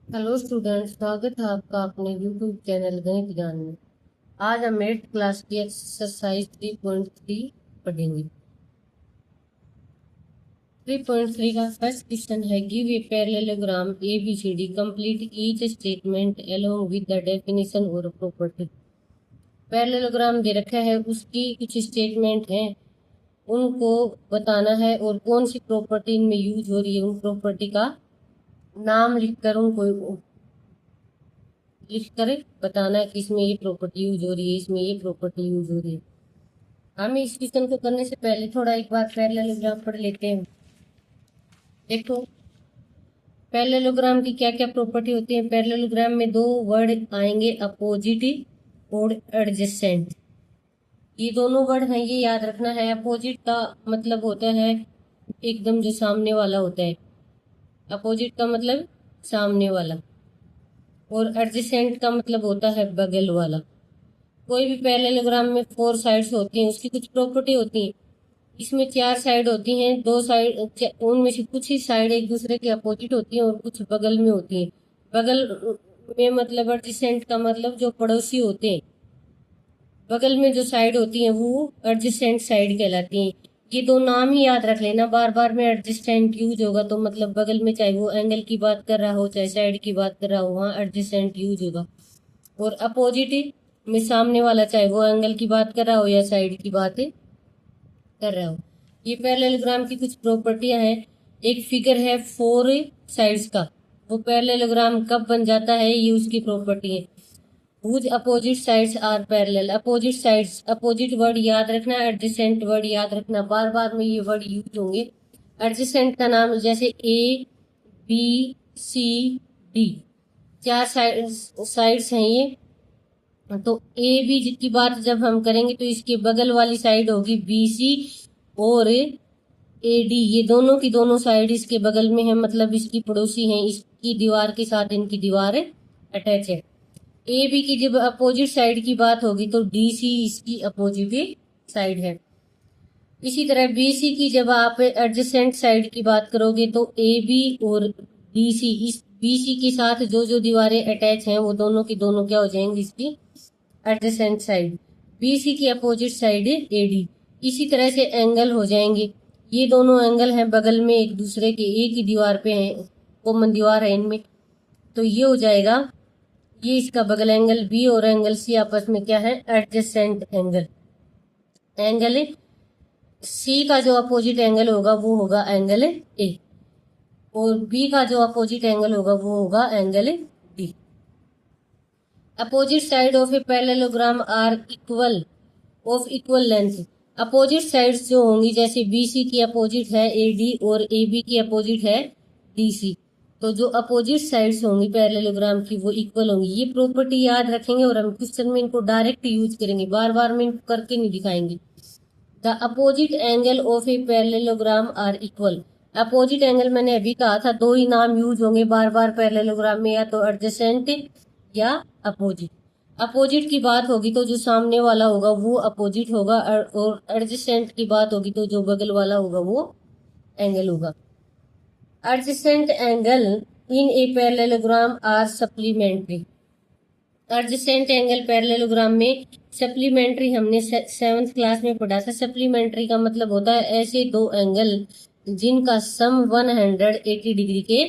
Hello students, स्वागत है आपका अपने यूट्यूब चैनल गणित ज्ञान में। आज हम 8th क्लास की एक्सरसाइज 3.3 पढ़ेंगे। 3.3 का फर्स्ट क्वेश्चन है, give a parallelogram ABCD, complete each statement along with the definition और प्रॉपर्टी। पैरेललोग्राम दे रखा है, उसकी कुछ स्टेटमेंट हैं, उनको बताना है और कौन सी प्रॉपर्टी इनमें यूज हो रही है, उन प्रॉपर्टी का नाम लिखकर उनको लिख कर बताना है कि इसमें ये प्रॉपर्टी यूज हो रही है, इसमें ये प्रॉपर्टी यूज हो रही है। हम इस क्वेश्चन को करने से पहले थोड़ा एक बार पैरेललोग्राम पढ़ लेते हैं। देखो, पैरेललोग्राम की क्या क्या प्रॉपर्टी होती है। पैरेललोग्राम में दो वर्ड आएंगे, अपोजिट और एडजेसेंट। ये दोनों वर्ड हैं, ये याद रखना है। अपोजिट का मतलब होता है एकदम जो सामने वाला होता है, अपोजिट का मतलब सामने वाला, और एडजेसेंट का मतलब होता है बगल वाला। कोई भी पैरेललोग्राम में 4 साइड्स होती हैं, उसकी कुछ प्रॉपर्टी होती है। इसमें 4 साइड होती हैं, 2 साइड उनमें से कुछ ही साइड एक दूसरे के अपोजिट होती हैं और कुछ बगल में होती हैं। बगल में मतलब एडजेसेंट का मतलब जो पड़ोसी होते हैं। बगल में जो साइड होती हैं वो एडजेसेंट साइड कहलाती हैं। ये दो नाम ही याद रख लेना, बार बार में एडजेसेंट यूज होगा तो मतलब बगल में, चाहे वो एंगल की बात कर रहा हो चाहे साइड की बात कर रहा हो, वहाँ एडजेसेंट यूज होगा। और अपोजिट में सामने वाला, चाहे वो एंगल की बात कर रहा हो या साइड की बात कर रहा हो। ये पैरेललोग्राम की कुछ प्रॉपर्टियां हैं। एक फिगर है 4 साइड्स का, वो पैरेललोग्राम कब बन जाता है, ये उसकी प्रॉपर्टी है। Whose opposite sides are parallel. Opposite sides, opposite word याद रखना, एडजेसेंट वर्ड याद रखना, बार बार में ये वर्ड यूज होंगे। एडजेसेंट का नाम जैसे ABCD, 4 साइड्स हैं ये। तो ए बी की बात जब हम करेंगे तो इसके बगल वाली साइड होगी BC, और AD, ये दोनों की दोनों साइड इसके बगल में है, मतलब इसकी पड़ोसी हैं, इसकी दीवार के साथ इनकी दीवार अटैच है। ए बी की जब अपोजिट साइड की बात होगी तो DC इसकी अपोजिट साइड है। इसी तरह BC की जब आप एडजेसेंट साइड की बात करोगे तो AB और DC, इस BC के साथ जो जो दीवारें अटैच हैं वो दोनों की दोनों क्या हो जाएंगी, इसकी एडजेसेंट साइड। BC की अपोजिट साइड AD। इसी तरह से एंगल हो जाएंगे, ये दोनों एंगल हैं बगल में एक दूसरे के, एक ही दीवार पे हैं, कॉमन दीवार है इनमें, तो ये हो जाएगा, ये इसका बगल एंगल B और एंगल C आपस में क्या है, एडजेसेंट एंगल। एंगल C का जो अपोजिट एंगल होगा वो होगा एंगल A, और B का जो अपोजिट एंगल होगा वो होगा angle D। Opposite side of a parallelogram are equal, of equal length. Opposite sides जो होंगी, जैसे BC की अपोजिट है AD और AB की अपोजिट है DC, तो जो अपोजिट साइड्स होंगी पैरेललोग्राम की वो इक्वल होंगी। ये प्रॉपर्टी याद रखेंगे और हम क्वेश्चन में इनको डायरेक्ट यूज करेंगे, बार बार में इनको करके नहीं दिखाएंगे। The opposite angle of a parallelogram are equal. Opposite angle मैंने अभी कहा था, दो ही नाम यूज होंगे बार बार पैरेललोग्राम में, या तो एडजेसेंट या अपोजिट। अपोजिट की बात होगी तो जो सामने वाला होगा वो अपोजिट होगा, और एडजेसेंट की बात होगी तो जो बगल वाला होगा वो एंगल होगा। Adjacent angle in a parallelogram are supplementary. Adjacent angle parallelogram में सप्लीमेंट्री हमने 7th क्लास में पढ़ा था। सप्लीमेंट्री का मतलब होता है ऐसे दो एंगल जिनका सम 180 डिग्री के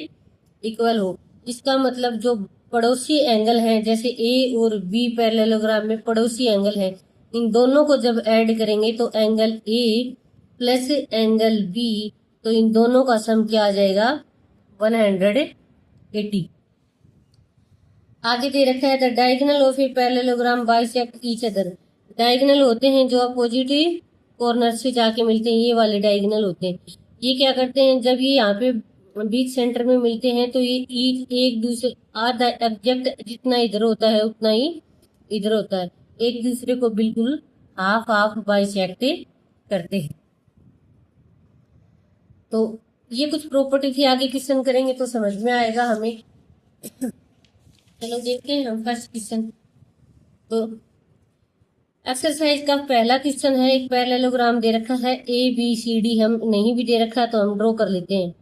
इक्वल हो। इसका मतलब जो पड़ोसी एंगल हैं, जैसे A और B पैरेललोग्राम में पड़ोसी एंगल है, इन दोनों को जब ऐड करेंगे तो angle A plus angle B, तो इन दोनों का सम क्या आ जाएगा, 180। आगे दे रखा है, the diagonal of a parallelogram bisect each other. Diagonal होते हैं जो अपोजिट कॉर्नर से जाके मिलते हैं, ये वाले डायगोनल होते हैं। ये क्या करते हैं, जब ये यहाँ पे बीच सेंटर में मिलते हैं तो ये एक दूसरे, आधा एब्जेक्ट जितना इधर होता है उतना ही इधर होता है, एक दूसरे को बिल्कुल हाफ हाफ बाइसेक्ट करते हैं। तो ये कुछ प्रॉपर्टी थी, आगे क्वेश्चन करेंगे तो समझ में आएगा हमें। चलो देखते हैं हम फर्स्ट क्वेश्चन। तो एक्सरसाइज का पहला क्वेश्चन है, एक पैरेललोग्राम दे रखा है ABCD, हम नहीं भी दे रखा तो हम ड्रॉ कर लेते हैं।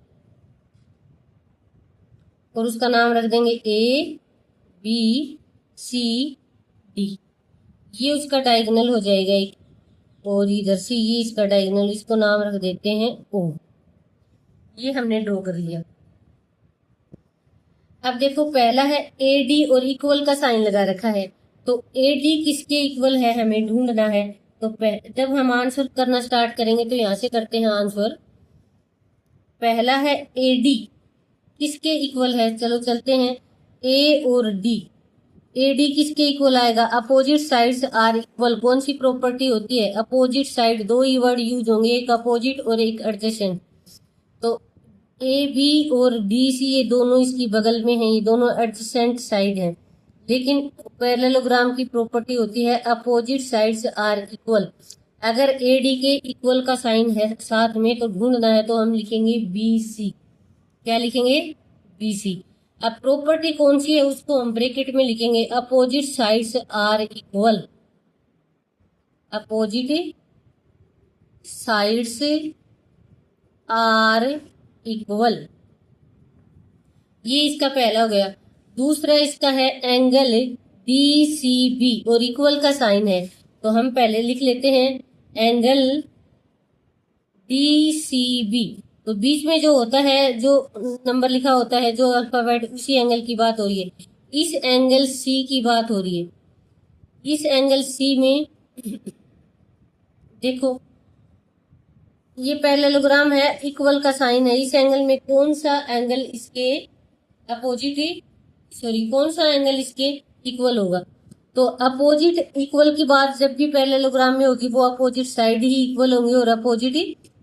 और उसका नाम रख देंगे ए बी सी डी। ये उसका डायगोनल हो जाएगा एक, और इधर से ये इसका डायगोनल, इसको नाम रख देते हैं ओ। ये हमने ड्रॉ कर लिया। अब देखो पहला है ए डी और इक्वल का साइन लगा रखा है, तो ए डी किसके इक्वल है हमें ढूंढना है। तो जब हम आंसर करना स्टार्ट करेंगे तो यहां से करते हैं आंसर। पहला है ए डी किसके इक्वल है, चलो चलते हैं ए और डी। ए डी किसके इक्वल आएगा, अपोजिट साइड्स आर इक्वल। कौन सी प्रॉपर्टी होती है, अपोजिट साइड। दो ही वर्ड यूज होंगे, एक अपोजिट और एक एडजेसेंट। तो ए बी और डी सी ये दोनों इसकी बगल में हैं, ये दोनों एडजेसेंट साइड हैं। लेकिन पैरेललोग्राम की प्रॉपर्टी होती है अपोजिट साइड्स आर इक्वल। अगर ए डी के इक्वल का साइन है साथ में तो ढूंढना है, तो हम लिखेंगे बी सी। क्या लिखेंगे, बी सी। अब प्रॉपर्टी कौन सी है उसको हम ब्रैकेट में लिखेंगे, opposite sides are equal. Opposite sides are equal, ये इसका पहला हो गया। दूसरा इसका है एंगल डी सी बी और इक्वल का साइन है, तो हम पहले लिख लेते हैं एंगल डी सी बी। तो बीच में जो होता है, जो नंबर लिखा होता है, जो अल्फाबेट, उसी एंगल की बात हो रही है। इस एंगल सी की बात हो रही है। इस एंगल सी में देखो ये पैरेललोग्राम है, इक्वल का साइन है। इस एंगल में कौन सा एंगल इसके अपोजिट, सॉरी कौन सा एंगल इसके इक्वल होगा। तो अपोजिट इक्वल की बात जब भी पैरेललोग्राम में होगी वो अपोजिट साइड ही इक्वल होंगे और अपोजिट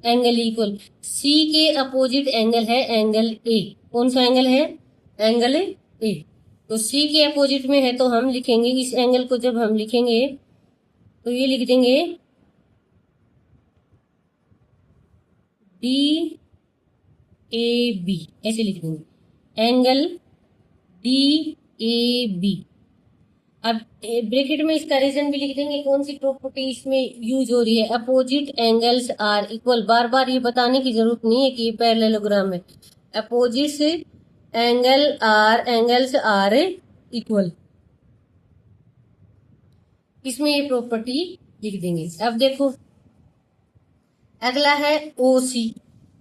एंगल इक्वल। सी के अपोजिट एंगल है एंगल ए। कौन सा एंगल है, एंगल ए। तो सी के अपोजिट में है, तो हम लिखेंगे इस एंगल को, जब हम लिखेंगे तो ये लिख देंगे डी ए बी, ऐसे लिख देंगे एंगल डी ए बी। अब ब्रैकेट में इसका रीजन भी लिख देंगे, कौन सी प्रॉपर्टी इसमें यूज हो रही है, अपोजिट एंगल्स आर इक्वल। बार बार ये बताने की जरूरत नहीं है कि ये पैरेललोग्राम है। अपोजिट एंगल्स आर इक्वल, इसमें ये प्रॉपर्टी लिख देंगे। अब देखो अगला है ओ सी।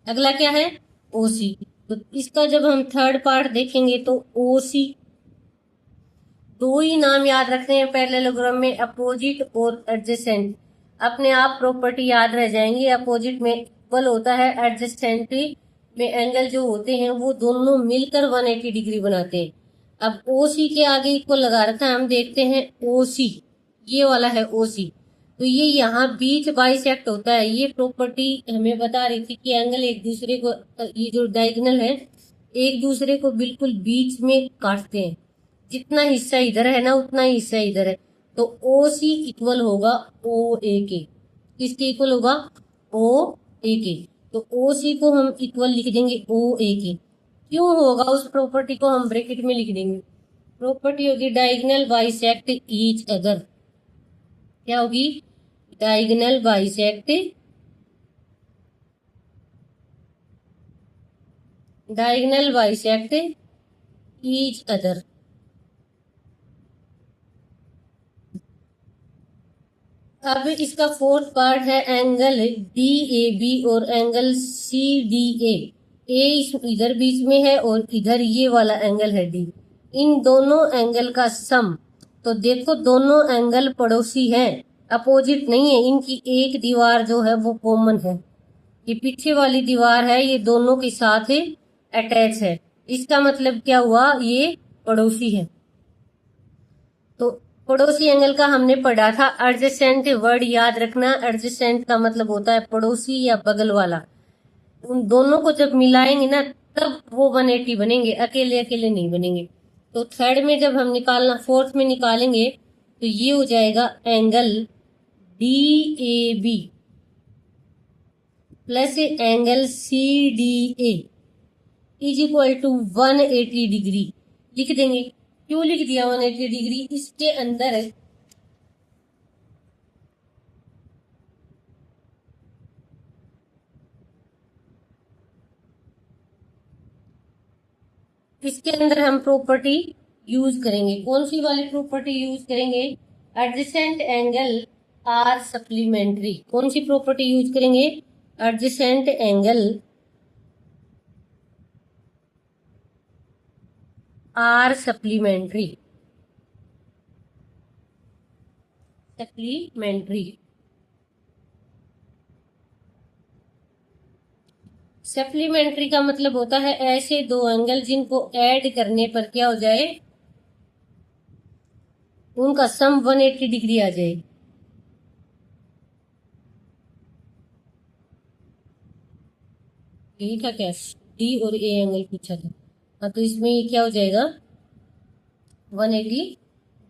अगला क्या है, ओ सी। तो इसका जब हम थर्ड पार्ट देखेंगे तो ओ सी, दो ही नाम याद रखते हैं पैरेललोग्राम में, अपोजिट और एडजेसेंट। अपने आप प्रॉपर्टी याद रह जाएंगी। अपोजिट में इक्वल होता है, एडजेसेंट में एंगल जो होते हैं वो दोनों मिलकर 180 डिग्री बनाते हैं। अब ओ सी के आगे इक्वल लगा रखा है, हम देखते हैं ओ सी, ये वाला है ओ सी। तो ये यहाँ बीच बाइसेक्ट होता है। ये प्रॉपर्टी हमें बता रही थी कि एंगल एक दूसरे को, ये जो डायगोनल है एक दूसरे को बिल्कुल बीच में काटते हैं। जितना हिस्सा इधर है ना उतना ही हिस्सा इधर है। तो ओ सी इक्वल होगा ओ ए के। किसके इक्वल होगा, ओ ए के। तो ओ सी को हम इक्वल लिख देंगे ओ ए के। क्यों होगा, उस प्रॉपर्टी को हम ब्रैकेट में लिख देंगे। प्रॉपर्टी होगी डायगोनल बाइसेक्ट ईच अदर। क्या होगी, diagonal bisect, diagonal bisect each other. अब इसका फोर्थ पार्ट है एंगल डी ए बी और एंगल सी डी ए। इधर बीच में है और इधर ये वाला एंगल है डी। इन दोनों एंगल का सम, तो देखो दोनों एंगल पड़ोसी हैं, अपोजिट नहीं है। इनकी एक दीवार जो है वो कॉमन है, ये पीछे वाली दीवार है, ये दोनों के साथ अटैच है। इसका मतलब क्या हुआ, ये पड़ोसी है। तो पड़ोसी एंगल का हमने पढ़ा था एडजेसेंट। वर्ड याद रखना, एडजेसेंट का मतलब होता है पड़ोसी या बगल वाला। उन दोनों को जब मिलाएंगे ना तब वो 180 बनेंगे, अकेले अकेले नहीं बनेंगे। तो थर्ड में जब हम निकालना, फोर्थ में निकालेंगे तो ये हो जाएगा angle D A B plus angle C D A is equal to 180 degree लिख देंगे। क्यों लिख दिया 180 डिग्री, इसके अंदर इसके अंदर हम प्रॉपर्टी यूज करेंगे। कौन सी वाली प्रॉपर्टी यूज करेंगे? Adjacent angle are supplementary. कौन सी प्रॉपर्टी यूज करेंगे? Adjacent angle are supplementary. Supplementary supplementary का मतलब होता है ऐसे दो एंगल जिनको ऐड करने पर क्या हो जाए, उनका सम 180 डिग्री आ जाए। यही था क्या? डी और ए एंगल पूछा था। हाँ, तो इसमें ये क्या हो जाएगा? 180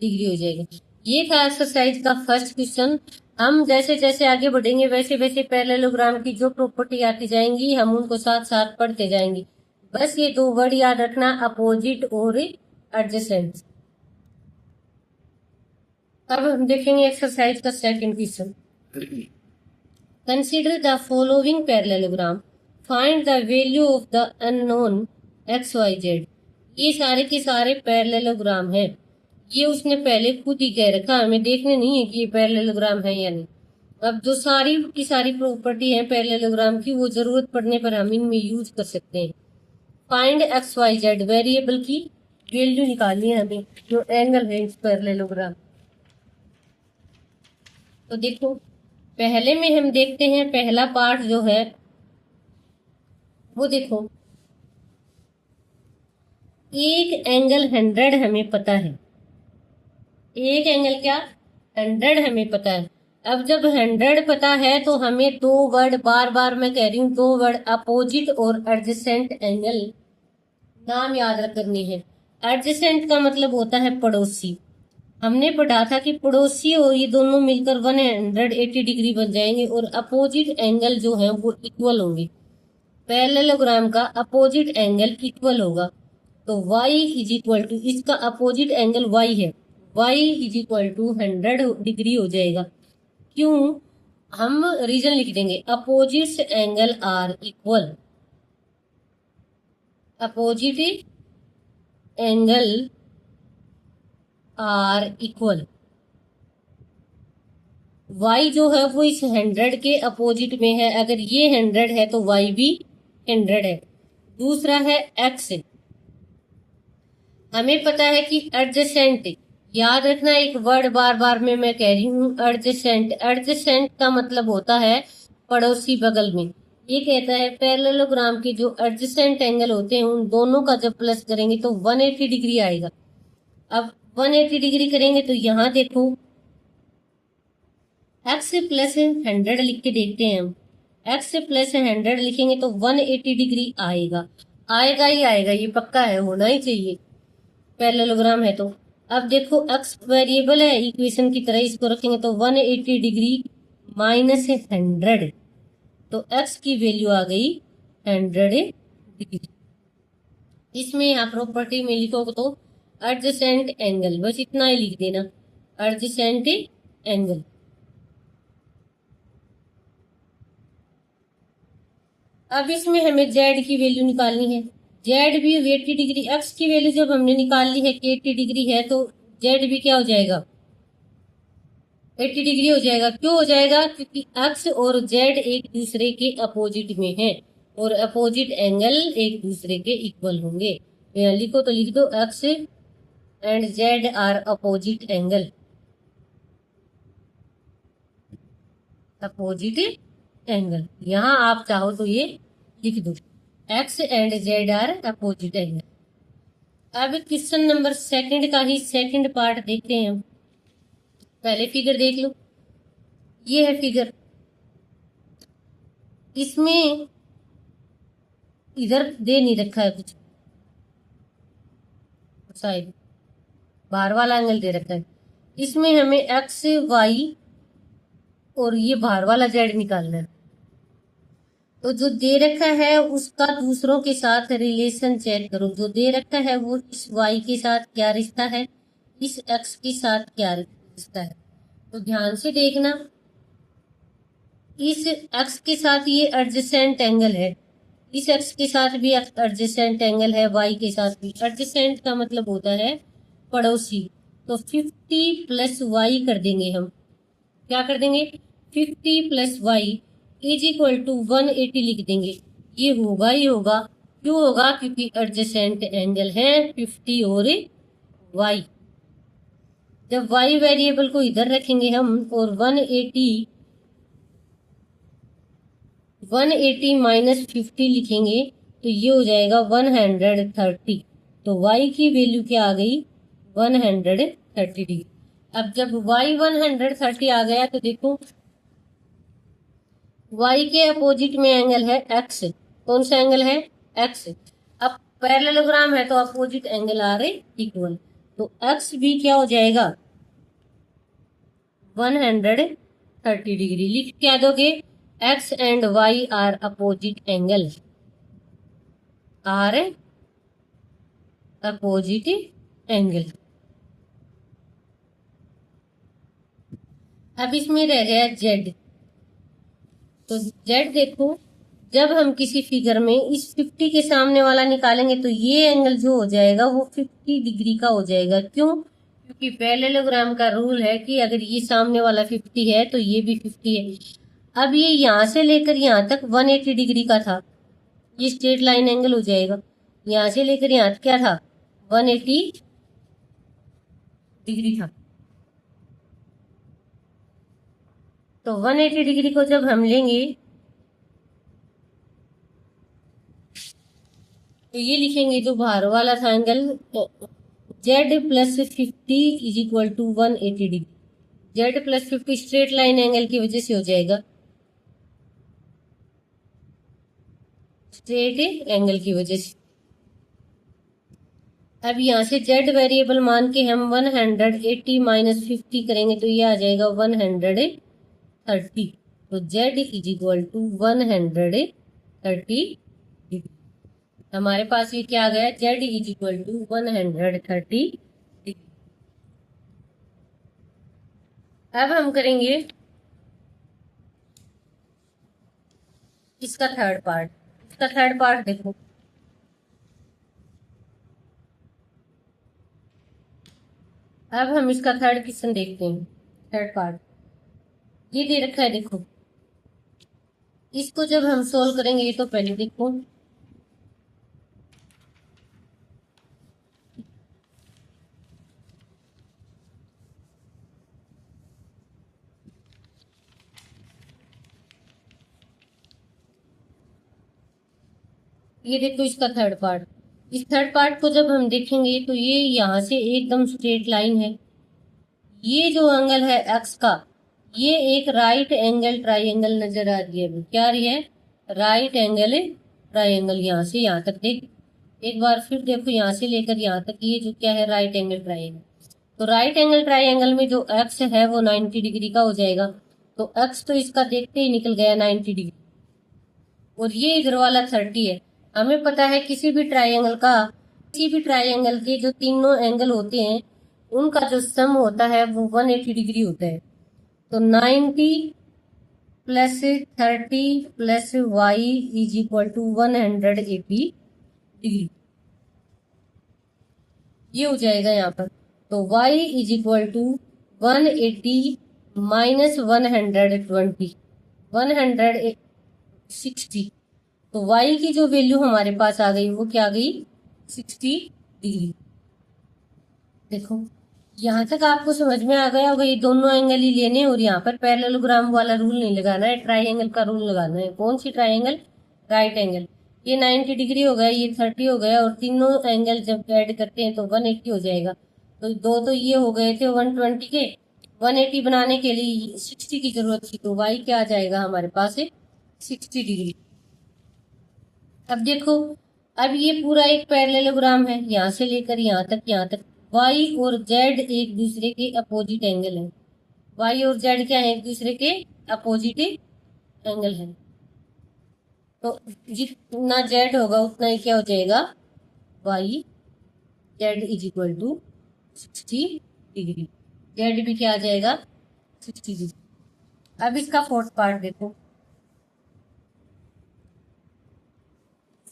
डिग्री हो जाएगा। ये था एक्सरसाइज का फर्स्ट क्वेश्चन। हम जैसे जैसे आगे बढ़ेंगे वैसे वैसे पैरेललोग्राम की जो प्रॉपर्टी आती जाएंगी हम उनको साथ साथ पढ़ते जाएंगे। बस ये दो वर्ड याद रखना, अपोजिट और एडजेसेंट। अब हम देखेंगे एक्सरसाइज का second question. Consider the following parallelogram, find the value of the unknown X Y Z. ये सारे के सारे पैरेललोग्राम हैं। ये उसने पहले खुद ही कह रखा, हमें देखने नहीं है कि ये पैरेललोग्राम है या नहीं। अब जो सारी की सारी प्रॉपर्टी है पैरेललोग्राम की, वो जरूरत पड़ने पर हम इनमें यूज कर सकते हैं। Find X Y Z variable की वैल्यू निकालनी है हमें, जो एंगल है इस पैरेललोग्राम। तो देखो, पहले में हम देखते हैं पहला पार्ट जो है वो देखो, एक एंगल 100 हमें पता है। एक एंगल क्या? 100 हमें पता है। अब जब 100 पता है तो हमें दो वर्ड, बार बार मैं कह रही हूँ, दो वर्ड अपोजिट और एडजेसेंट एंगल नाम याद रखने हैं। एडजेसेंट का मतलब होता है पड़ोसी। हमने पढ़ा था कि पड़ोसी और ये दोनों मिलकर 180 डिग्री बन जाएंगे और अपोजिट एंगल जो है वो इक्वल होंगे। पैरेललोग्राम का अपोजिट एंगल इक्वल होगा। तो y इज इक्वल टू, इसका अपोजिट एंगल y है, y is equal to 100 degree हो जाएगा। क्यों? हम रीजन लिख देंगे, opposite angle are equal, opposite angle are equal. y जो है वो इस 100 के अपोजिट में है। अगर ये 100 है तो y भी 100 है। दूसरा है x। हमें पता है कि एडजेसेंट, याद रखना एक वर्ड बार बार में मैं कह रही हूँ, एडजेसेंट। एडजेसेंट का मतलब होता है पड़ोसी, बगल में। ये कहता है पैरेललोग्राम के जो एडजेसेंट एंगल होते हैं उन दोनों का जब प्लस करेंगे तो 180 डिग्री आएगा। अब 180 डिग्री करेंगे तो यहाँ देखो, x प्लस 100 लिख के देखते हैं हम। x प्लस 100 लिखेंगे तो 180 डिग्री आएगा, आएगा ही आएगा, ये पक्का है, होना ही चाहिए, पैरेललोग्राम है तो। अब देखो x वेरिएबल है, इक्वेशन की तरह इसको रखेंगे तो 180 डिग्री माइनस 100, तो x की वैल्यू आ गई 100 डिग्री। इसमें यहाँ प्रॉपर्टी में लिखो तो एडजेसेंट एंगल, बस इतना ही लिख देना, एडजेसेंट एंगल। अब इसमें हमें z की वैल्यू निकालनी है। z भी 80 डिग्री, x की वैल्यू जब हमने निकाल ली है कि 80 डिग्री है तो z भी क्या हो जाएगा? 80 डिग्री हो जाएगा। क्यों हो जाएगा? क्योंकि x और z एक दूसरे के अपोजिट में है और अपोजिट एंगल एक दूसरे के इक्वल होंगे। तो यहाँ लिखो तो लिख दो, x and z are opposite angle, opposite angle. यहाँ आप चाहो तो ये लिख दो, x and z are opposite angle. अब क्वेश्चन नंबर सेकंड का ही सेकंड पार्ट देखते हैं हम। पहले फिगर देख लो, ये है फिगर। इसमें इधर दे नहीं रखा है कुछ, साइड बाहर वाला एंगल दे रखा है। इसमें हमें x y और ये बाहर वाला z निकालना है। तो जो दे रखा है उसका दूसरों के साथ रिलेशन चेक करो। जो दे रखा है वो इस y के साथ क्या रिश्ता है, इस x के साथ क्या रिश्ता है। तो ध्यान से देखना, इस x के साथ ये एडजेसेंट एंगल है, इस एक्स के साथ भी एडजेसेंट एंगल है, वाई के साथ भी। एडजेसेंट का मतलब होता है पड़ोसी। तो 50 प्लस वाई कर देंगे हम। क्या कर देंगे? 50 plus Y is equal to 180 लिख देंगे। ये होगा ही होगा। क्यों होगा? क्योंकि एडजेसेंट एंगल है 50 और वाई। जब वाई वेरिएबल को इधर रखेंगे हम और 180 माइनस 50 लिखेंगे तो ये हो जाएगा 130। तो y की वैल्यू क्या आ गई? 130 डिग्री। अब जब y 130 आ गया तो देखो y के अपोजिट में एंगल है x। कौन सा एंगल है? x। अब पैरेललोग्राम है तो अपोजिट एंगल आ रहे इक्वल। तो x भी क्या हो जाएगा? 130 डिग्री। लिख क्या दोगे? x and y are opposite angle. Are opposite angle. अब इसमें रह गया z। तो z देखो, जब हम किसी फिगर में इस 50 के सामने वाला निकालेंगे तो ये एंगल जो हो जाएगा वो 50 डिग्री का हो जाएगा। क्यों? क्योंकि पैरेललोग्राम का रूल है कि अगर ये सामने वाला 50 है तो ये भी 50 है। अब ये यहां से लेकर यहां तक 180 डिग्री का था, ये स्ट्रेट लाइन एंगल हो जाएगा। यहां से लेकर यहां तक क्या था? 180 डिग्री था। तो 180 डिग्री को जब हम लेंगे तो ये लिखेंगे जो बाहर वाला था angle z plus 50 is equal to 180 degree. z plus 50 straight line angle की वजह से हो जाएगा, स्ट्रेट एंगल की वजह से। अब यहां से z वेरिएबल मान के हम 180 माइनस 50 करेंगे तो ये आ जाएगा 130। तो z is equal to 130 degree. हमारे पास ये क्या आ गया? z is equal to 130 degree. अब हम करेंगे इसका थर्ड पार्ट। इसका थर्ड पार्ट देखो, अब हम इसका थर्ड क्वेश्चन देखते हैं। थर्ड पार्ट ये दे रखा है, देखो इसको जब हम सोल्व करेंगे तो पहले देखो ये देखो इसका थर्ड पार्ट। इस थर्ड पार्ट को जब हम देखेंगे तो ये यहां से एकदम स्ट्रेट लाइन है। ये जो एंगल है एक्स का, ये एक राइट एंगल ट्राइंगल नजर आ रही है। क्या रही है? Right angle triangle. यहां से यहां तक देख, एक बार फिर देखो यहां से लेकर यहां तक, ये जो क्या है? Right angle triangle. तो राइट एंगल ट्राइंगल में जो एक्स है वो 90 डिग्री का हो जाएगा। तो एक्स तो इसका देखते ही निकल गया 90 डिग्री, और ये इधर वाला 30 है। हमें पता है किसी भी ट्राइंगल के जो तीनों एंगल होते हैं उनका जो सम होता है वो 180 डिग्री होता है। तो 90 plus 30 plus Y is equal to 180 degree. ये हो जाएगा यहाँ पर। तो y is equal to 180 minus 120, 160। तो y की जो वैल्यू हमारे पास आ गई वो क्या आ गई? 60 डिग्री। देखो यहां तक आपको समझ में आ गया होगा। ये दोनों एंगल ही लेने, और यहाँ पर पैरेललोग्राम वाला रूल नहीं लगाना है, ट्राइंगल का रूल लगाना है। कौन सी ट्राइंगल? Right angle. ये 90 डिग्री हो गया, ये 30 हो गया, और तीनों एंगल जब ऐड करते हैं तो 180 हो जाएगा। तो दो तो ये हो गए थे 120 के, 180 बनाने के लिए 60 की जरूरत थी। तो y क्या आ जाएगा हमारे पास? 60 डिग्री। अब देखो, अब ये पूरा एक पैरेललोग्राम है, यहां से लेकर यहां तक, यहां तक y और z एक दूसरे के अपोजिट एंगल है। y और z क्या है? एक दूसरे के अपोजिट एंगल है। तो जितना z होगा उतना ही क्या हो जाएगा? y z is equal to 60 degree. z भी क्या आ जाएगा? 60 डिग्री। अब इसका फोर्थ पार्ट देखो।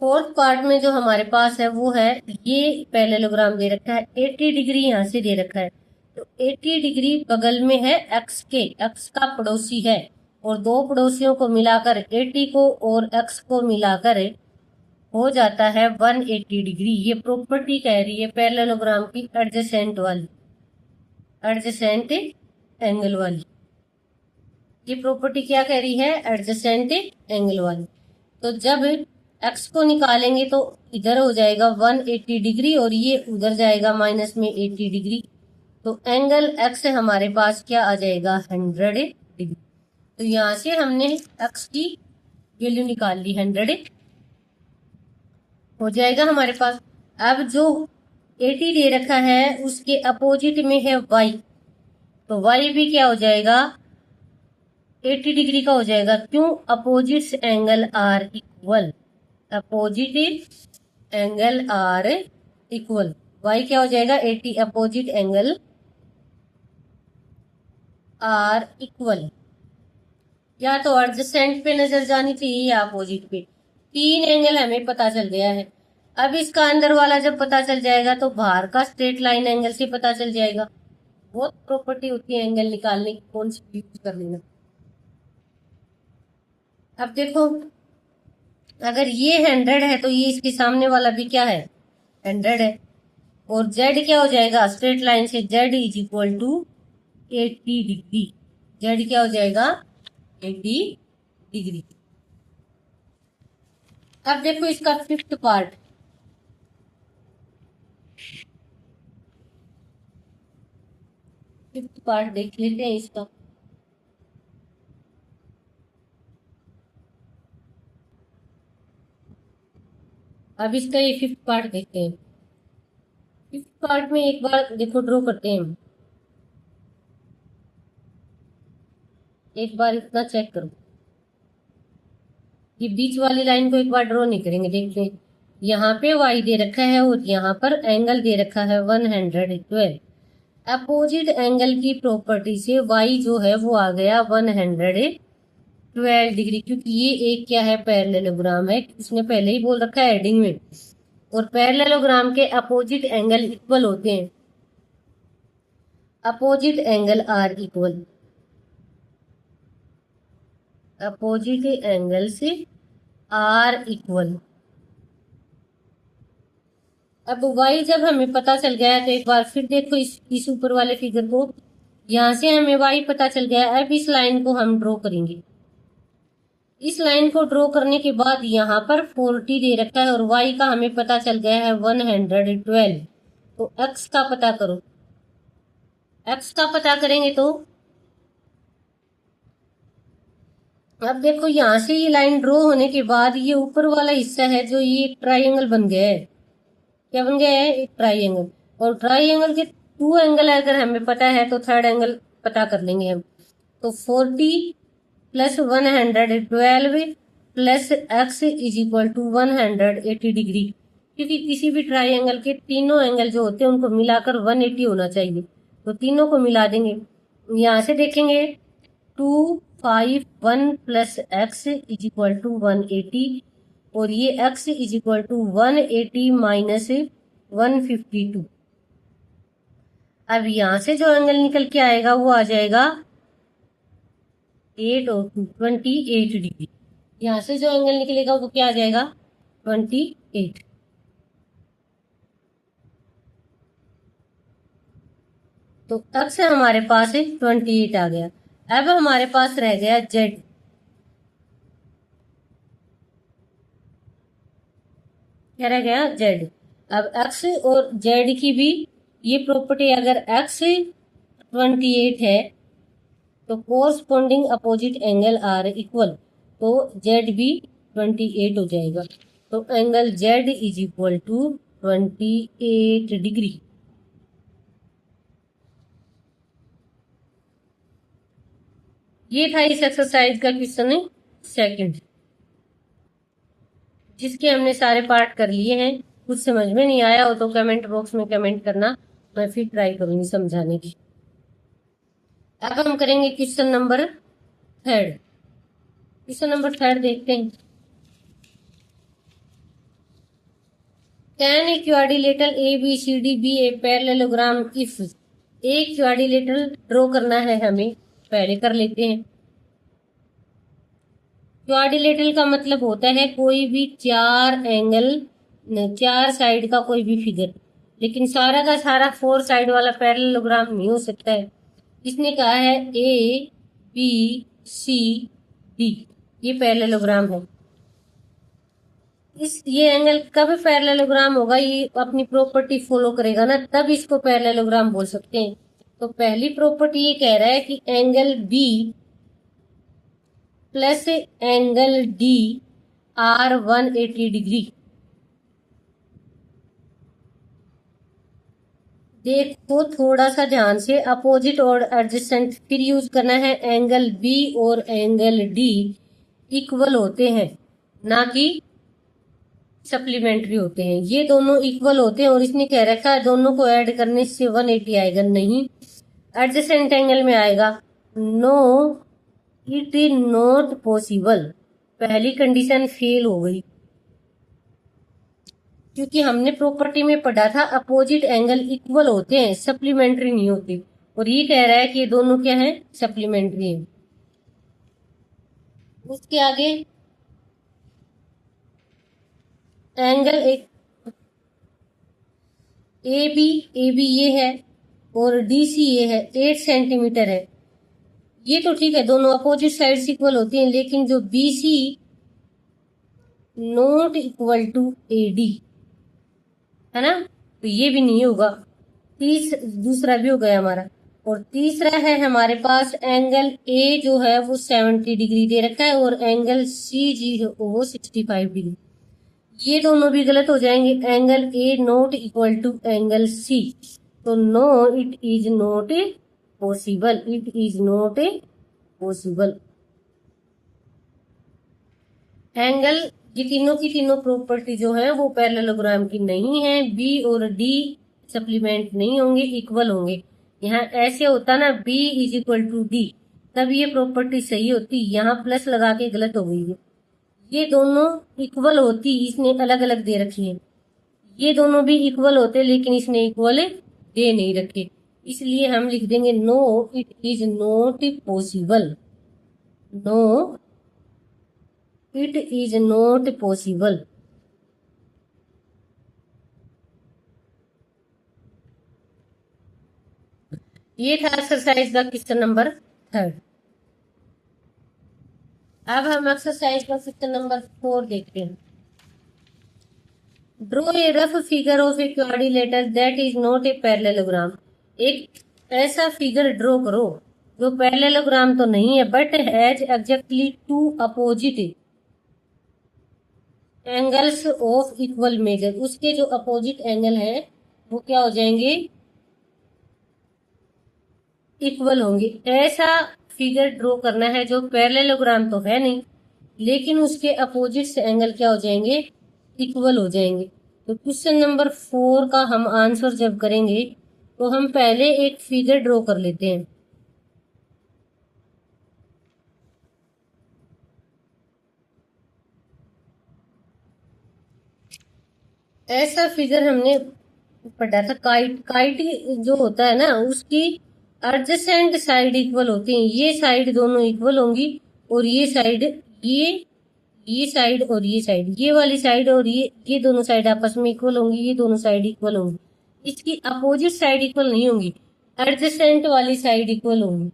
फोर्थ पार्ट में जो हमारे पास है वो है, ये पैरेललोग्राम दे रखा है, 80 डिग्री यहाँ से दे रखा है, तो 80 डिग्री बगल में है एक्स के, एक्स का पड़ोसी है, और दो पड़ोसियों को मिलाकर 80 को और एक्स को मिलाकर हो जाता है 180 डिग्री। ये प्रॉपर्टी कह रही है पैरेललोग्राम की एडजेसेंट वाली, एडजेसेंट एंगल वाली। ये प्रॉपर्टी क्या कह रही है? एडजेसेंट एंगल वाली। तो जब एक्स को निकालेंगे तो इधर हो जाएगा 180 डिग्री और ये उधर जाएगा माइनस में 80 डिग्री, तो एंगल एक्स हमारे पास क्या आ जाएगा? 100 डिग्री। तो यहां से हमने एक्स की वैल्यू निकाल ली, 100 हो जाएगा हमारे पास। अब जो 80 दे रखा है उसके अपोजिट में है वाई, तो वाई भी क्या हो जाएगा? 80 डिग्री का हो जाएगा। क्यों? Opposite angle are equal, opposite angle are equal, Y क्या हो जाएगा? 80 अपोजिट एंगल आर इक्वल। या तो एडजेसेंट पे नजर जानी चाहिए या अपोजिट पे। तीन एंगल हमें पता चल गया है। अब इसका अंदर वाला जब पता चल जाएगा तो बाहर का स्ट्रेट लाइन एंगल से पता चल जाएगा। बहुत प्रॉपर्टी होती है एंगल निकालने की, कौन सी यूज कर लेना। अब देखो, अगर ये 100 है तो ये इसके सामने वाला भी क्या है? 100 है। और जेड क्या हो जाएगा? स्ट्रेट लाइन से Z is equal to 80 degree. Z क्या हो जाएगा? 80 डिग्री। अब देखो इसका फिफ्थ पार्ट, फिफ्थ पार्ट देख लेते हैं इसका। अब इसका ये फिफ्थ पार्ट देखते हैं। फिफ्थ पार्ट में एक बार देखो ड्रॉ करते हैं हम, एक बार इतना चेक करो। ये बीच वाली लाइन को एक बार ड्रॉ नहीं करेंगे, देखते हैं। यहाँ पे वाई दे रखा है और यहाँ पर एंगल दे रखा है 112। अपोजिट एंगल की प्रॉपर्टी से वाई जो है वो आ गया 112 डिग्री, क्योंकि ये एक क्या है? पैरेललोग्राम है। इसने पहले ही बोल रखा है हेडिंग में। और पैरेललोग्राम के अपोजिट एंगल इक्वल होते हैं, opposite angle are equal, opposite angle से आर इक्वल। अब y जब हमें पता चल गया है तो एक बार फिर देखो इस ऊपर वाले फिगर को। यहां से हमें y पता चल गया है। अब इस लाइन को हम ड्रॉ करेंगे। इस लाइन को ड्रॉ करने के बाद यहाँ पर 40 दे रखा है और y का हमें पता चल गया है 112। तो x का पता करो। x का पता करेंगे तो अब देखो यहां से ये लाइन ड्रॉ होने के बाद ये ऊपर वाला हिस्सा है जो ये ट्राइंगल बन गया है। क्या बन गया है? एक ट्राइंगल। और ट्राइंगल के टू एंगल अगर हमें पता है तो थर्ड एंगल पता कर लेंगे हम। तो 40 plus 112 plus X is equal to 180 degree, क्योंकि किसी भी ट्राइंगल के तीनों एंगल जो होते हैं उनको मिलाकर 180 होना चाहिए। तो तीनों को मिला देंगे। यहाँ से देखेंगे 251 plus X is equal to 180 और ये x is equal to 180 minus 152। अब यहां से जो एंगल निकल के आएगा वो आ जाएगा 8 और 28 डिग्री। यहां से जो एंगल निकलेगा वो क्या आ जाएगा? 28। तो x हमारे पास 28 आ गया। अब हमारे पास रह गया z। क्या रह गया? z। अब x और z की भी ये प्रॉपर्टी, अगर x 28 है तो corresponding opposite angle are equal, तो z भी 28 हो जाएगा। तो angle z is equal to 28 degree. ये था इस एक्सरसाइज का क्वेश्चन सेकंड, जिसके हमने सारे पार्ट कर लिए हैं। कुछ समझ में नहीं आया हो तो कमेंट बॉक्स में कमेंट करना, मैं फिर ट्राई करूंगी समझाने की। अब हम करेंगे question number third. Question number third देखते हैं। Can a quadrilateral A B C D be a parallelogram if, एक क्वाड्रिलेटरल ड्रॉ करना है हमें, पहले कर लेते हैं। क्वाड्रिलेटरल का मतलब होता है कोई भी चार एंगल, चार साइड का कोई भी फिगर, लेकिन सारा का सारा फोर साइड वाला पैरेललोग्राम नहीं हो सकता है। इसने कहा है ए बी सी डी, ये पैरेललोग्राम है। ये एंगल कब पैरेललोग्राम होगा, ये अपनी प्रॉपर्टी फॉलो करेगा ना, तब इसको पैरेललोग्राम बोल सकते हैं। तो पहली प्रॉपर्टी ये कह रहा है कि angle B plus angle D are 180 degree. देखो थोड़ा सा ध्यान से, अपोजिट और एडजेसेंट फिर यूज करना है। एंगल बी और एंगल डी इक्वल होते हैं, ना कि सप्लीमेंट्री होते हैं। ये दोनों इक्वल होते हैं और इसने कह रखा है दोनों को ऐड करने से 180 आएगा, नहीं एडजेसेंट एंगल में आएगा। No it is not possible, पहली कंडीशन फेल हो गई, क्योंकि हमने प्रॉपर्टी में पढ़ा था अपोजिट एंगल इक्वल होते हैं, सप्लीमेंट्री नहीं होते। और ये कह रहा है कि ये दोनों क्या है, सप्लीमेंट्री है। उसके आगे एंगल एक ए बी ये है और डी सी ये है, 8 सेंटीमीटर है। ये तो ठीक है, दोनों अपोजिट साइड्स इक्वल होती हैं, लेकिन जो B C not equal to A D है ना, तो ये भी नहीं होगा। दूसरा भी हो गया हमारा। और तीसरा है हमारे पास एंगल ए जो है वो 70 डिग्री दे रखा है और एंगल सी जी वो 65 डिग्री। ये दोनों भी गलत हो जाएंगे। Angle A not equal to angle C, तो no it is not possible, it is not possible. Angle ये तीनों की तीनों प्रॉपर्टी जो है वो पैरेललोग्राम की नहीं है। बी और डी सप्लीमेंट नहीं होंगे, इक्वल होंगे। यहाँ ऐसे होता ना B is equal to D, तब ये प्रॉपर्टी सही होती। यहाँ प्लस लगा के गलत हो गई है। ये दोनों इक्वल होती, इसने अलग अलग दे रखी है। ये दोनों भी इक्वल होते, लेकिन इसने इक्वल दे नहीं रखे, इसलिए हम लिख देंगे no it is not possible, no it is not possible. ये था एक्सरसाइज का क्वेश्चन नंबर 3। अब हम एक्सरसाइज का क्वेश्चन नंबर 4 देखते हैं। Draw a rough figure of a quadrilateral that is not a parallelogram. एक ऐसा फिगर ड्रॉ करो जो पैरेललोग्राम तो नहीं है, but has exactly two opposite angles of equal measure. उसके जो अपोजिट एंगल है वो क्या हो जाएंगे, इक्वल होंगे। ऐसा फिगर ड्रॉ करना है जो पैरेललोग्राम तो है नहीं, लेकिन उसके अपोजिट से एंगल क्या हो जाएंगे, इक्वल हो जाएंगे। तो क्वेश्चन नंबर 4 का हम आंसर जब करेंगे तो हम पहले एक फिगर ड्रॉ कर लेते हैं। ऐसा फिगर हमने पढ़ा था, काइट जो होता है ना, उसकी एडजेसेंट साइड इक्वल होती हैं। ये साइड दोनों इक्वल होंगी और ये साइड, ये साइड और ये साइड, ये वाली साइड और ये दोनों साइड आपस में इक्वल होंगी, ये दोनों साइड इक्वल होंगी। इसकी अपोजिट साइड इक्वल नहीं होंगी, एडजेसेंट वाली साइड इक्वल होंगी।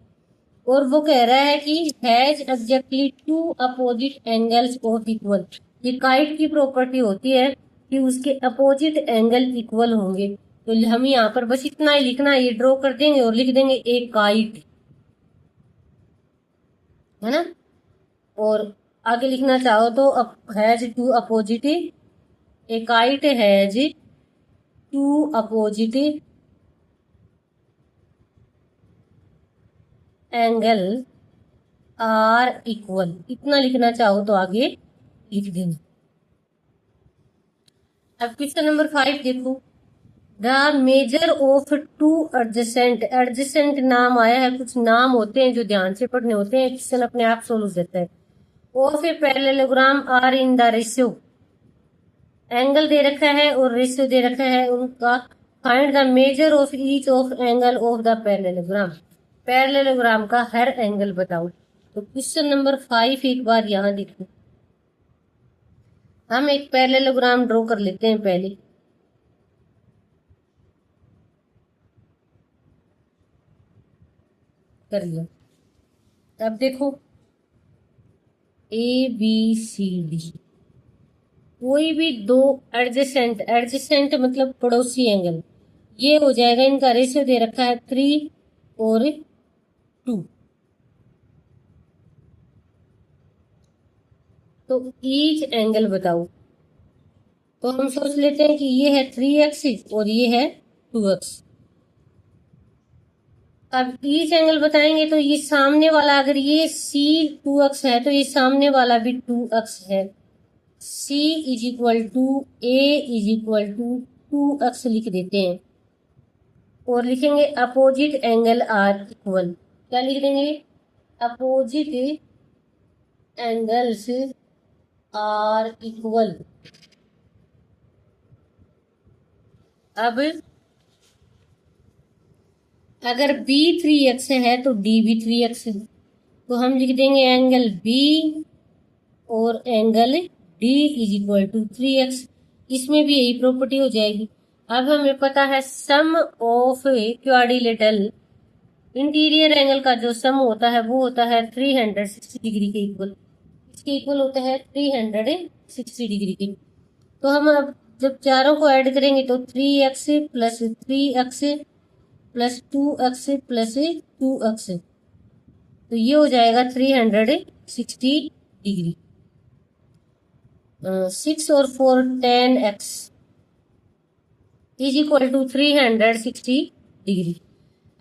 और वो कह रहा है कि has exactly two opposite angles of equal. ये काइट की प्रॉपर्टी होती है कि उसके अपोजिट एंगल इक्वल होंगे। तो हम यहाँ पर बस इतना ही लिखना है, ये ड्रॉ कर देंगे और लिख देंगे ए काइट, है ना। और आगे लिखना चाहो तो has two opposite, a kite has two opposite angle are equal, इतना लिखना चाहो तो आगे लिख देना। अब क्वेश्चन नंबर 5 देखो। The measure of two adjacent, adjacent नाम आया है, कुछ नाम होते हैं जो ध्यान से पढ़ने होते हैं, क्वेश्चन अपने आप सोल्व देता है। Of a parallelogram are in the ratio, angle दे रखा है और रेशियो दे रखा है उनका। Find the measure of each of angle of the parallelogram. Parallelogram का हर एंगल बताओ। तो क्वेश्चन नंबर 5 एक बार यहाँ देखो। हम एक पैरेललोग्राम ड्रॉ कर लेते हैं पहले। कर लिया। अब देखो ABCD, कोई भी दो एडजेसेंट, एडजेसेंट मतलब पड़ोसी एंगल, ये हो जाएगा, इनका रेशियो दे रखा है 3 और 2। तो ईच एंगल बताओ। तो हम सोच लेते हैं कि ये है 3x और ये है 2x। अब ईच एंगल बताएंगे तो ये सामने वाला, अगर ये C 2x है तो ये सामने वाला भी 2x है। C is equal to A is equal to 2x लिख देते हैं और लिखेंगे अपोजिट एंगल आर इक्वल। क्या लिख देंगे? Opposite angles are equal. अब अगर B 3x है तो D भी 3x है, तो हम लिख देंगे एंगल B और angle D is equal to 3x। इसमें भी यही प्रॉपर्टी हो जाएगी। अब हमें पता है सम ऑफ क्वाड्रिलेटरल इंटीरियर एंगल का जो सम होता है वो होता है 360 डिग्री के इक्वल। इसके इक्वल होता है 360 डिग्री के। तो हम अब जब चारों को ऐड करेंगे तो 3x plus 3x plus 2x plus 2x, तो ये हो जाएगा 360 डिग्री। 6 और 4 10x is equal to 360 degree.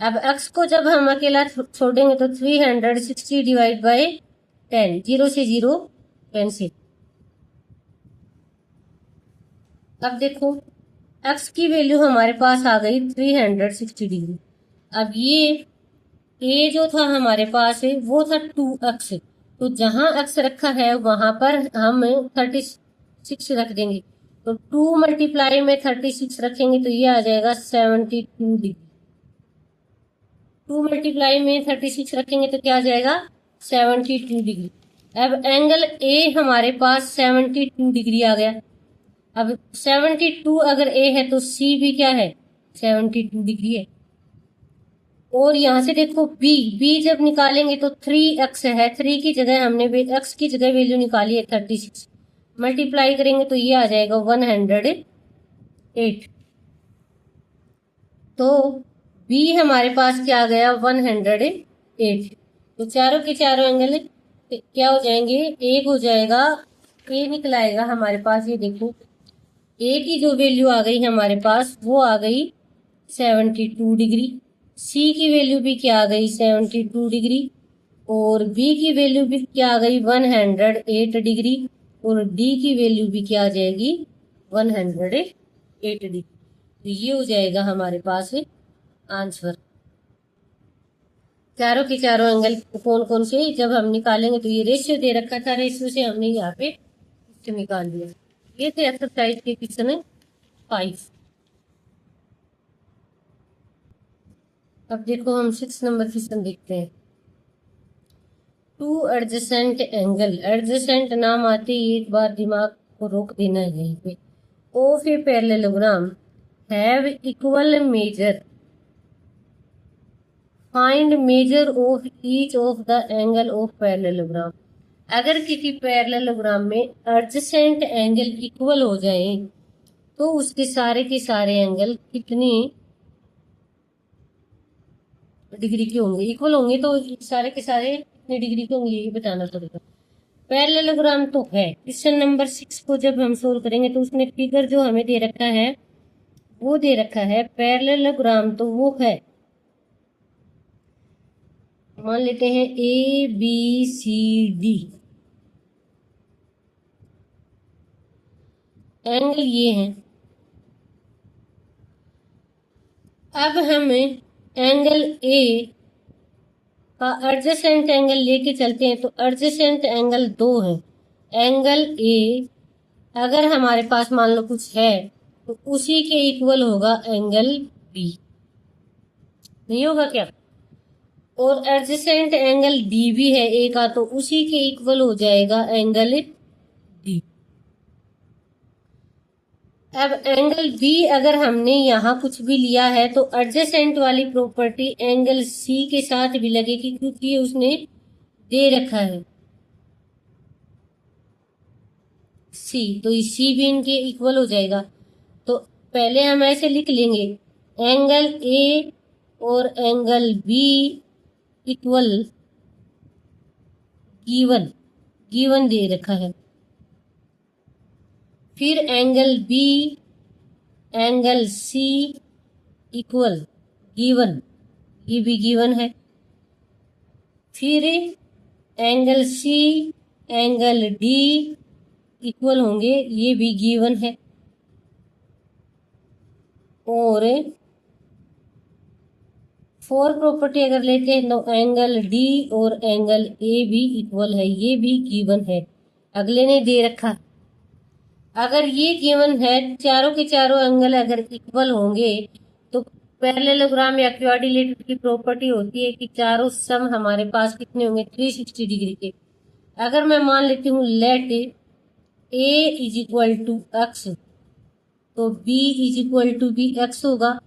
अब x को जब हम अकेला छोड़ेंगे तो 360 डिवाइड बाय 10, 0 से 0 कैंसिल। अब देखो x की वैल्यू हमारे पास आ गई 360 डिग्री। अब ये a जो था हमारे पास है वो था 2x, तो जहां x रखा है वहां पर हम 36 रख देंगे। तो 2 मल्टीप्लाई में 36 रखेंगे तो ये आ जाएगा 72 डिग्री। 2 मल्टीप्लाई में 36 रखेंगे तो क्या आ जाएगा? 72 डिग्री। अब एंगल A हमारे पास 72 डिग्री आ गया। अब 72 अगर A है तो C भी क्या है? 72 डिग्री है। और यहां से देखो B जब निकालेंगे तो 3x है, 3 की जगह हमने x की जगह वैल्यू निकाली है 36, मल्टीप्लाई करेंगे तो ये आ जाएगा 108। तो B हमारे पास क्या आ गया? 108। तो चारों के चारों एंगल क्या हो जाएंगे? एक हो जाएगा, A निकल आएगा हमारे पास। ये देखो A की जो वैल्यू आ गई हमारे पास वो आ गई 72 डिग्री। C की वैल्यू भी क्या आ गई? 72 डिग्री। और B की वैल्यू भी क्या आ गई? 108 डिग्री। और D की वैल्यू भी क्या आ जाएगी? 108 डिग्री। तो ये हो जाएगा हमारे पास आंसर। चारों के चारों एंगल कौन कौन से जब हम निकालेंगे तो ये रेशियो दे रखा था, रेशियो से हमने यहाँ पे निकाल दिया। ये थे एक्सरसाइज के क्वेश्चन 5। अब देखो हम 6 नंबर क्वेश्चन देखते हैं। 2 एडजेसेंट एंगल, एडजेसेंट नाम आते ही एक बार दिमाग को रोक देना है यहीं पे। Of a parallelogram have equal major, find major of each of the angle of parallelogram. अगर किसी पैरेललोग्राम में एडजेसेंट एंगल इक्वल हो जाए तो उसके सारे के सारे एंगल कितनी डिग्री के होंगे? इक्वल होंगे तो सारे के सारे कितने डिग्री के होंगे ये बताना पड़ेगा। पैरेललोग्राम तो है। क्वेश्चन नंबर 6 को जब हम सोल्व करेंगे तो उसमें फिगर जो हमें दे रखा है वो दे रखा है पैरेललोग्राम, तो वो है, मान लेते हैं ABCD। एंगल ये है। अब हमें एंगल A का एडजेसेंट एंगल लेके चलते हैं तो एडजेसेंट एंगल 2 है। एंगल A अगर हमारे पास मान लो कुछ है तो उसी के इक्वल होगा एंगल बी, नहीं होगा क्या? और एडजेसेंट एंगल डी भी है ए का, तो उसी के इक्वल हो जाएगा एंगल डी। अब एंगल बी अगर हमने यहाँ कुछ भी लिया है तो एडजेसेंट वाली प्रॉपर्टी एंगल सी के साथ भी लगेगी, क्योंकि उसने दे रखा है सी, तो सी भी इनके इक्वल हो जाएगा। तो पहले हम ऐसे लिख लेंगे, एंगल ए और angle B equal given, given दे रखा है। फिर angle B angle C equal given, ये भी गिवन है। फिर angle C angle D equal होंगे, ये भी गिवन है। और फोर प्रॉपर्टी अगर लेते हैं तो एंगल डी और एंगल ए भी इक्वल है, ये भी गिवन है, अगले ने दे रखा। अगर ये गिवन है, चारों के चारों एंगल अगर इक्वल होंगे तो पैरेललोग्राम या क्वाड्रिलेटरल की प्रॉपर्टी होती है कि चारों सम हमारे पास कितने होंगे, 360 डिग्री के। अगर मैं मान लेती हूँ let A is equal to X, तो बी इज इक्वल टू भी एक्स होगा,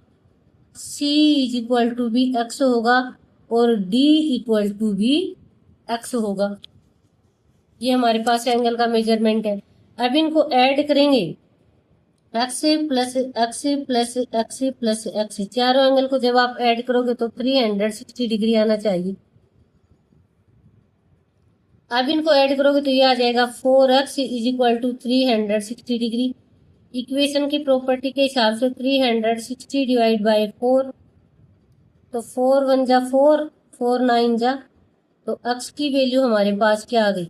सी इज इक्वल टू भी एक्स होगा, और डी इक्वल टू भी एक्स होगा। ये हमारे पास एंगल का मेजरमेंट है। अब इनको ऐड करेंगे, x plus x plus x plus x, चारों एंगल को जब आप ऐड करोगे तो 360 डिग्री आना चाहिए। अब इनको ऐड करोगे तो ये आ जाएगा 4x is equal to 360 degree. Equation की प्रॉपर्टी के हिसाब से 360 डिवाइड बाय 4, तो 4 1 जा 4, 4 9 जा, तो x की वैल्यू हमारे पास क्या आ गई,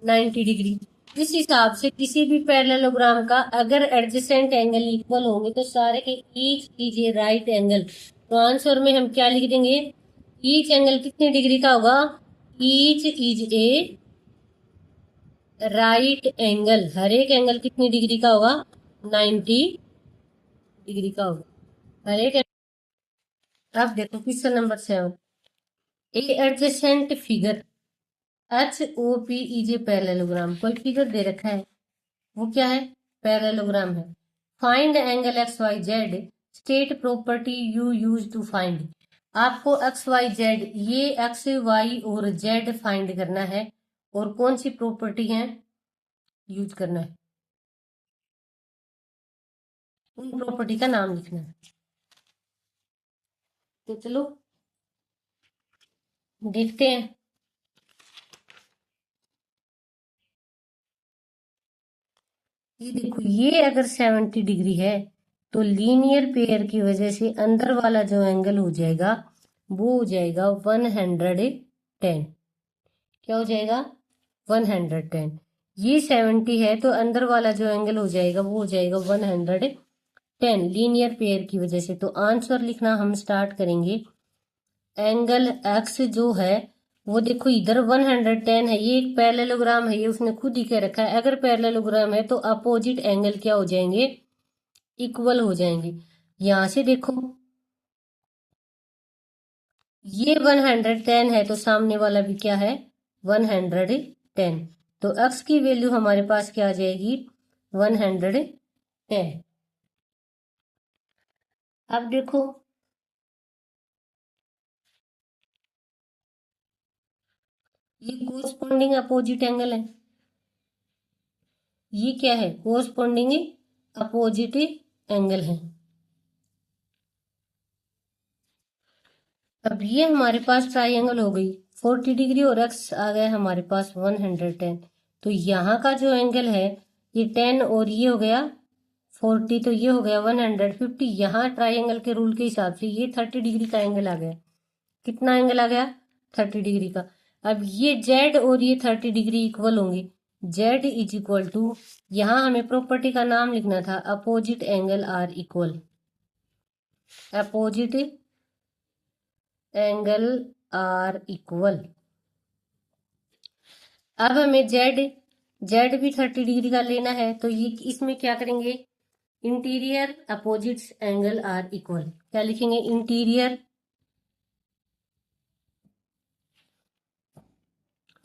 90 डिग्री। इस हिसाब से किसी भी पैरेललोग्राम का अगर एडजेसेंट एंगल इक्वल होंगे तो सारे के each is a right angle. तो आंसर में हम क्या लिख देंगे, ईच एंगल कितने डिग्री का होगा, each is a right angle, हर एक एंगल कितनी डिग्री का होगा, 90 डिग्री का होगा हर एक। अब देखो question number 7, a adjacent figure H O P is a parallelogram. कोई फिगर दे रखा है, वो क्या है, पैरेललोग्राम है। Find angle X Y Z, state property you use to find. आपको एक्स वाई जेड, ये एक्स वाई और जेड फाइंड करना है, और कौन सी प्रॉपर्टी है यूज करना है, उन प्रॉपर्टी का नाम लिखना है। तो चलो देखते हैं। ये देखो, ये अगर 70 डिग्री है तो लीनियर पेयर की वजह से अंदर वाला जो एंगल हो जाएगा वो हो जाएगा 110। क्या हो जाएगा, 110। ये 70 है तो अंदर वाला जो एंगल हो जाएगा वो हो जाएगा 110 लीनियर पेयर की वजह से। तो आंसर लिखना हम स्टार्ट करेंगे। एंगल एक्स जो है वो देखो इधर 110 है, ये एक पैरेललोग्राम है, ये उसने खुद ही कह रखा है। अगर पैरेललोग्राम है तो अपोजिट एंगल क्या हो जाएंगे, इक्वल हो जाएंगे। यहां से देखो ये 110 है तो सामने वाला भी क्या है, 110। तो x की वैल्यू हमारे पास क्या आ जाएगी, 110। अब देखो ये कोरस्पॉन्डिंग अपोजिट एंगल है, ये क्या है, कोरस्पॉन्डिंग अपोजिट एंगल है। अब ये हमारे पास ट्राइंगल हो गई 40 डिग्री और x आ गया हमारे पास 110। तो यहाँ का जो एंगल है ये 10 और ये हो गया 40, तो ये हो गया 150। यहाँ ट्राइंगल के रूल के हिसाब से ये 30 डिग्री का एंगल आ गया। कितना एंगल आ गया, 30 डिग्री का। अब ये z और ये 30 डिग्री इक्वल होंगे, z इज इक्वल टू, यहाँ हमें प्रॉपर्टी का नाम लिखना था, opposite angle are equal, opposite angle are equal. अब हमें z जेड भी 30 डिग्री का लेना है, तो ये इसमें क्या करेंगे, interior opposites angle are equal, क्या लिखेंगे, interior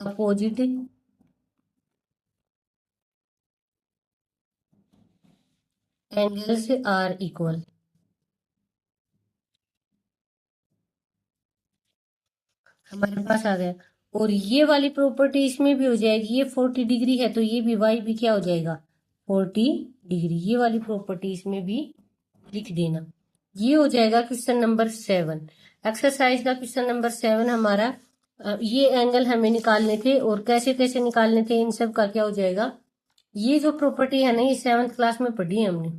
opposite angles are equal. हमारे पास आ गया। और ये वाली प्रॉपर्टी इसमें भी हो जाएगी, ये 40 डिग्री है तो ये भी वाई भी क्या हो जाएगा, 40 डिग्री। ये वाली प्रॉपर्टी इसमें भी लिख देना। ये हो जाएगा क्वेश्चन नंबर 7। एक्सरसाइज का क्वेश्चन नंबर 7 हमारा। ये एंगल हमें निकालने थे और कैसे कैसे निकालने थे, इन सब का क्या हो जाएगा। ये जो प्रॉपर्टी है ना, ये 7th क्लास में पढ़ी है हमने।